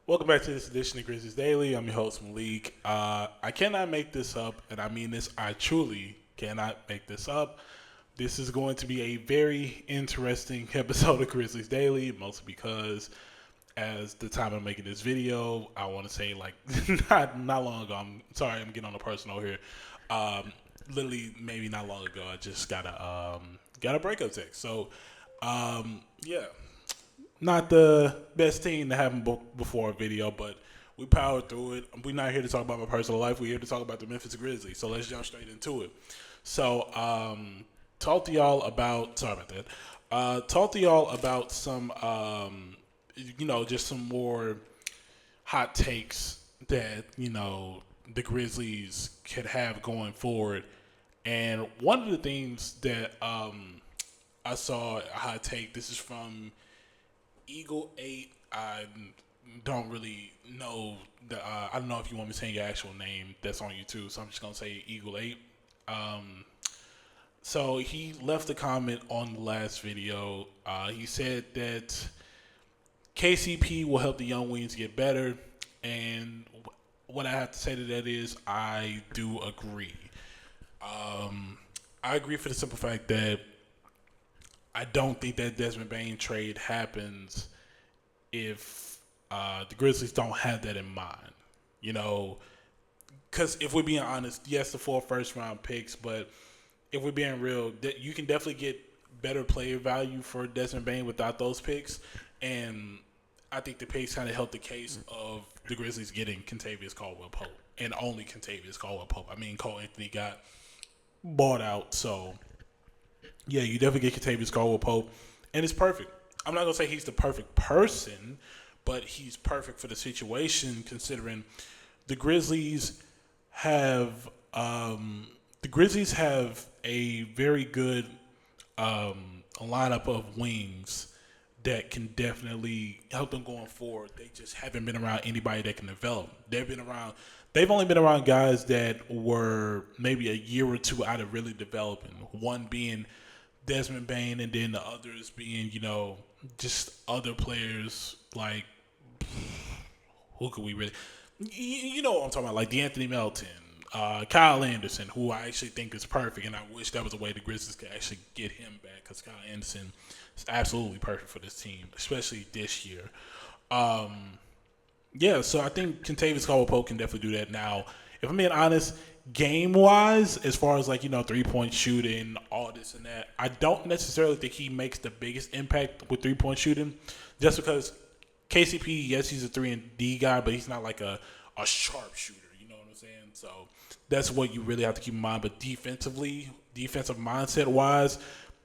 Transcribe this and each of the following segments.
Welcome back to this edition of Grizzlies Daily. I'm your host, Melek. I cannot make this up, and I mean this, I truly cannot make this up. This is going to be a very interesting episode of Grizzlies Daily, mostly because as the time I'm making this video, I want to say like not long ago. I'm sorry, I'm getting on a personal here. Literally, maybe not long ago, I just got a breakup text. So, yeah, not the best team to have before a video, but we powered through it. We're not here to talk about my personal life. We're here to talk about the Memphis Grizzlies. So let's jump straight into it. So, talk to y'all about. Sorry about that. Talk to y'all about some, just some more hot takes that the Grizzlies could have going forward. And one of the things that I saw a hot take. This is from Eagle 8. I don't really know I don't know if you want me to say your actual name that's on YouTube, so I'm just gonna say Eagle 8. So he left a comment on the last video. He said that KCP will help the young wings get better, and what I have to say to that is I do agree. I agree for the simple fact that I don't think that Desmond Bane trade happens if the Grizzlies don't have that in mind. Because if we're being honest, yes, the 4 first-round picks, but if we're being real, you can definitely get better player value for Desmond Bane without those picks. And I think the picks kind of helped the case of the Grizzlies getting Kentavious Caldwell-Pope, and only Kentavious Caldwell-Pope. I mean, Cole Anthony got bought out, so yeah, you definitely get Kentavious Caldwell-Pope, and it's perfect. I'm not gonna say he's the perfect person, but he's perfect for the situation. Considering the Grizzlies have a very good lineup of wings that can definitely help them going forward. They just haven't been around anybody that can develop. They've only been around guys that were maybe a year or two out of really developing. One being Desmond Bane, and then the others being, just other players like, who could we really, you know what I'm talking about, like DeAnthony Melton, Kyle Anderson, who I actually think is perfect, and I wish that was a way the Grizzlies could actually get him back, because Kyle Anderson is absolutely perfect for this team, especially this year. Yeah, so I think Kentavious Caldwell-Pope can definitely do that. Now, if I'm being honest, game-wise, as far as 3-point shooting, all this and that, I don't necessarily think he makes the biggest impact with 3-point shooting, just because KCP, yes, he's a 3-and-D guy, but he's not like a sharp shooter. You know what I'm saying? So that's what you really have to keep in mind. But defensively, defensive mindset-wise,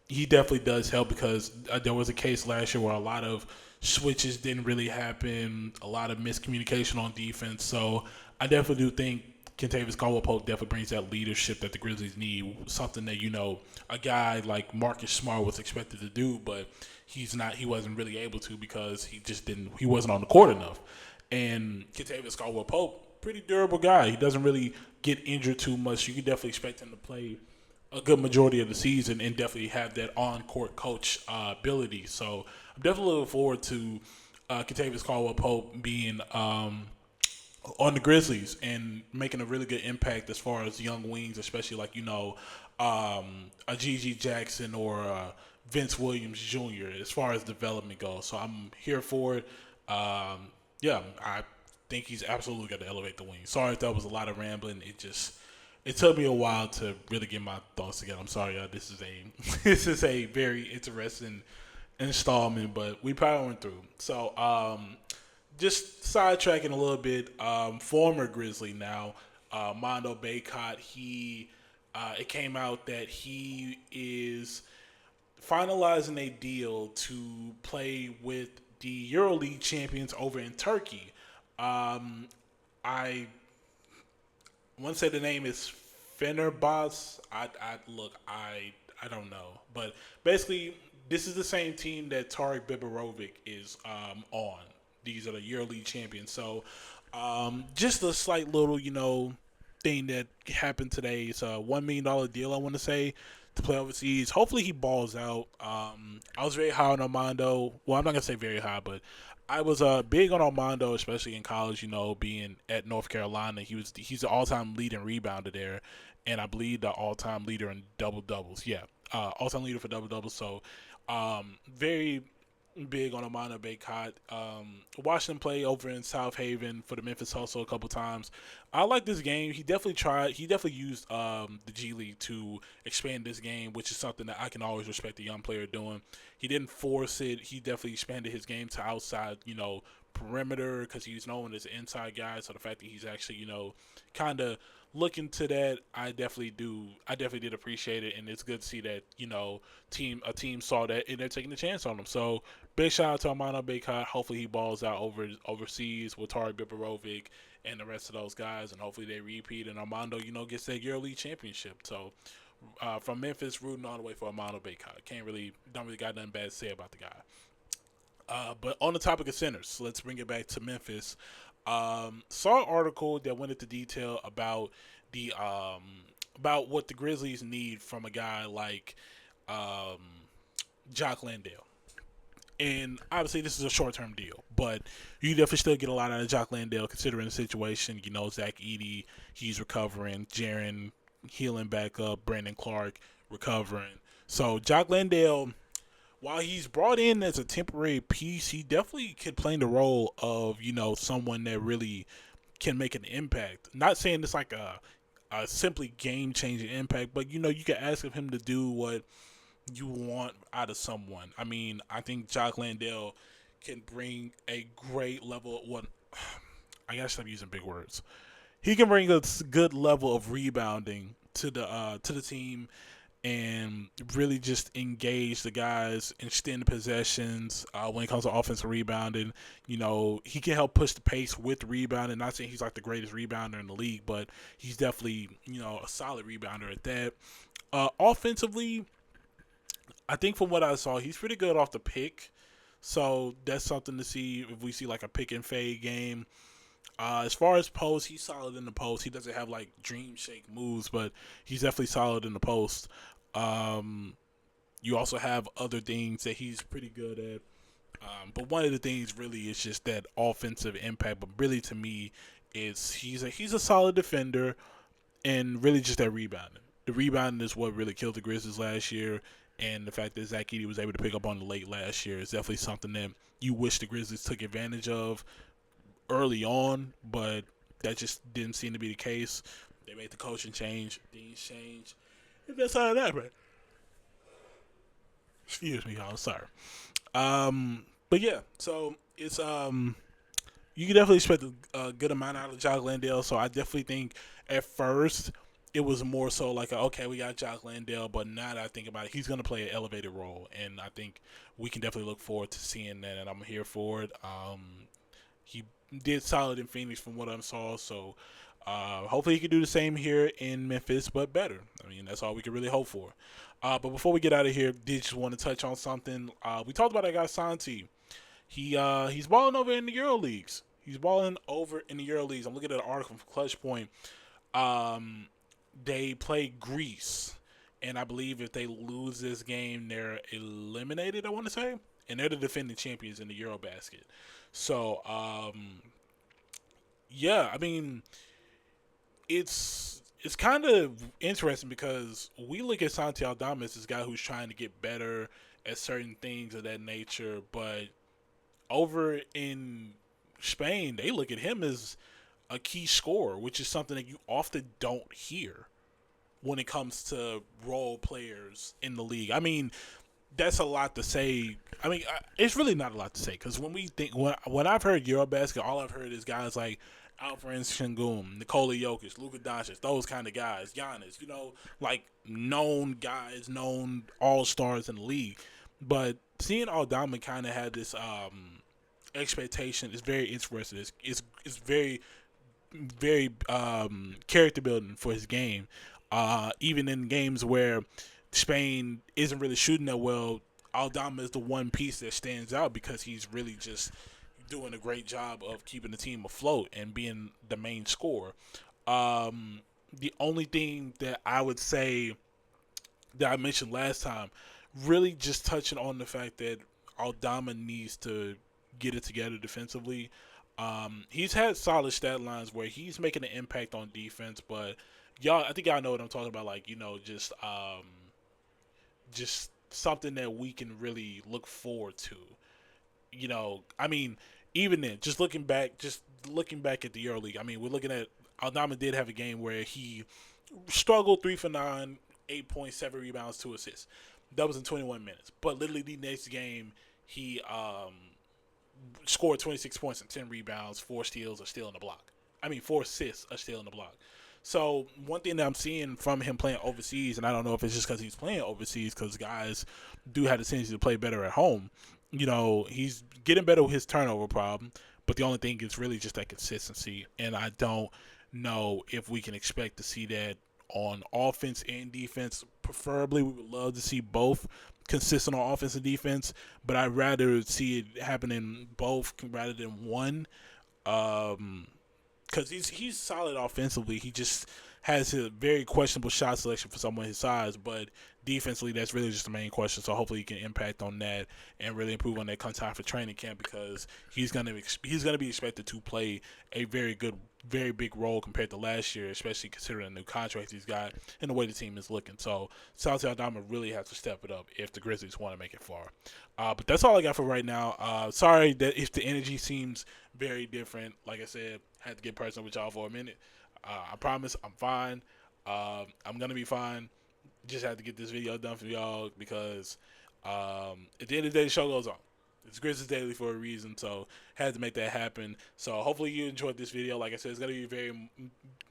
he definitely does help, because there was a case last year where a lot of switches didn't really happen, a lot of miscommunication on defense. So I definitely do think Kentavious Caldwell-Pope definitely brings that leadership that the Grizzlies need, something that, a guy like Marcus Smart was expected to do, but he wasn't really able to, because he wasn't on the court enough. And Kentavious Caldwell-Pope, pretty durable guy. He doesn't really get injured too much. You can definitely expect him to play a good majority of the season and definitely have that on-court coach ability. So I'm definitely looking forward to Kentavious Caldwell-Pope being on the Grizzlies and making a really good impact as far as young wings, especially a Gigi Jackson or Vince Williams Jr. as far as development goes. So I'm here for it. I think he's absolutely got to elevate the wing. Sorry if that was a lot of rambling. It took me a while to really get my thoughts together. I'm sorry, y'all. This is a very interesting installment, but we probably went through. So, just sidetracking a little bit, former Grizzly now, Armando Bacot, it came out that he is finalizing a deal to play with the EuroLeague champions over in Turkey. I want to say the name is Fenerbahce. I don't know, but basically this is the same team that Tarek Biberovic is on. These are the EuroLeague champions. So just a slight little thing that happened today. It's a $1 million deal, I want to say, to play overseas. Hopefully he balls out. I was very high on Armando. Well, I'm not gonna say very high, but I was big on Armando, especially in college. You know, being at North Carolina, he's the all time leading rebounder there, and I believe the all time leader in double doubles. Yeah, all time leader for double doubles. So, very big on Armando Bacot. Watched him play over in South Haven for the Memphis Hustle a couple times. I like this game. He definitely tried. He definitely used the G League to expand this game, which is something that I can always respect a young player doing. He didn't force it. He definitely expanded his game to outside, perimeter because he's known as an inside guy. So the fact that he's actually, kind of looking to that, I definitely do. I definitely did appreciate it, and it's good to see that a team saw that and they're taking a chance on him. So big shout out to Armando Bacot. Hopefully he balls out overseas with Tari Biberovic and the rest of those guys, and hopefully they repeat. And Armando, gets that EuroLeague championship. So from Memphis, rooting all the way for Armando Bacot. Don't really got nothing bad to say about the guy. But on the topic of centers, let's bring it back to Memphis. Saw an article that went into detail the about what the Grizzlies need from a guy like um, Jock Landale. And obviously, this is a short-term deal, but you definitely still get a lot out of Jock Landale considering the situation. Zach Edey, he's recovering. Jaren healing back up. Brandon Clark recovering. So Jock Landale, while he's brought in as a temporary piece, he definitely could play the role of someone that really can make an impact. Not saying it's like a simply game-changing impact, but you can ask of him to do what you want out of someone. I mean, I think Jock Landale can bring a great level. What I gotta stop using big words. He can bring a good level of rebounding to the team and really just engage the guys, extend possessions when it comes to offensive rebounding. He can help push the pace with rebounding. Not saying he's like the greatest rebounder in the league, but he's definitely a solid rebounder at that. Offensively, I think from what I saw, he's pretty good off the pick. So that's something to see if we see like a pick and fade game. As far as post, he's solid in the post. He doesn't have like dream shake moves, but he's definitely solid in the post. Um, you also have other things that he's pretty good at. But one of the things really is just that offensive impact. But really, to me, is he's a solid defender and really just that rebounding. The rebounding is what really killed the Grizzlies last year, and the fact that Zach Edey was able to pick up on the late last year is definitely something that you wish the Grizzlies took advantage of early on, but that just didn't seem to be the case. They made the coaching change, things change, and that's how that happened. Excuse me, y'all. Sorry. But yeah, so it's you can definitely expect a good amount out of Jock Landale. So I definitely think at first it was more so like, okay, we got Jock Landale, but now that I think about it, he's going to play an elevated role, and I think we can definitely look forward to seeing that, and I'm here for it. He did solid in Phoenix from what I saw, so hopefully he can do the same here in Memphis, but better. I mean, that's all we can really hope for. But before we get out of here, did just want to touch on something. We talked about that guy Santi. He's balling over in the Euro leagues. He's balling over in the Euro leagues. I'm looking at an article from Clutch Point. They play Greece, and I believe if they lose this game, they're eliminated. I want to say, and they're the defending champions in the EuroBasket. So, yeah, I mean, it's kind of interesting because we look at Santi Aldama as this guy who's trying to get better at certain things of that nature, but over in Spain, they look at him as a key scorer, which is something that you often don't hear when it comes to role players in the league. I mean, that's a lot to say. I mean, it's really not a lot to say because when I've heard Eurobasket, all I've heard is guys like Alperen Sengun, Nikola Jokic, Luka Doncic, those kind of guys, Giannis, like known guys, known all-stars in the league. But seeing Aldama kind of had this expectation is very interesting. It's very, very character building for his game. Even in games where Spain isn't really shooting that well, Aldama is the one piece that stands out because he's really just doing a great job of keeping the team afloat and being the main scorer. The only thing that I would say that I mentioned last time, really just touching on the fact that Aldama needs to get it together defensively. He's had solid stat lines where he's making an impact on defense, but I think y'all know what I'm talking about. Like, just something that we can really look forward to. I mean, even then, just looking back at the EuroLeague, I mean, we're looking at Aldama did have a game where he struggled 3 for 9, 8.7 rebounds, 2 assists. That was in 21 minutes. But literally the next game, he scored 26 points and 10 rebounds, 4 steals, a steal in the block. I mean, 4 assists, a steal in the block. So one thing that I'm seeing from him playing overseas, and I don't know if it's just because he's playing overseas, because guys do have the tendency to play better at home. He's getting better with his turnover problem, but the only thing is really just that consistency. And I don't know if we can expect to see that on offense and defense. Preferably, we would love to see both consistent on offense and defense, but I'd rather see it happen in both rather than one. Because he's solid offensively. He just has a very questionable shot selection for someone his size, but defensively, that's really just the main question. So hopefully he can impact on that and really improve on that come time for training camp, because he's gonna be expected to play a very big role compared to last year, especially considering the new contract he's got and the way the team is looking. So Santi Aldama really has to step it up if the Grizzlies want to make it far. But that's all I got for right now. Sorry that if the energy seems very different. Like I said, had to get personal with y'all for a minute. I promise I'm fine. I'm going to be fine. Just had to get this video done for y'all because at the end of the day, the show goes on. It's Grizzlies Daily for a reason, so had to make that happen. So hopefully you enjoyed this video. Like I said, it's going to be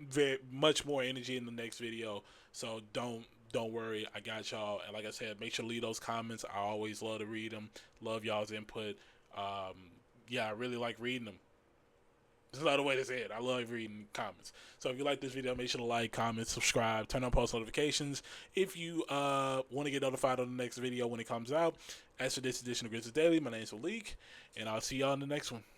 very much more energy in the next video. So don't worry. I got y'all. And like I said, make sure to leave those comments. I always love to read them. Love y'all's input. I really like reading them. There's another way to say it. I love reading comments. So if you like this video, make sure to like, comment, subscribe, turn on post notifications if you want to get notified on the next video when it comes out. As for this edition of Grizzlies Daily, my name is Melek, and I'll see y'all in the next one.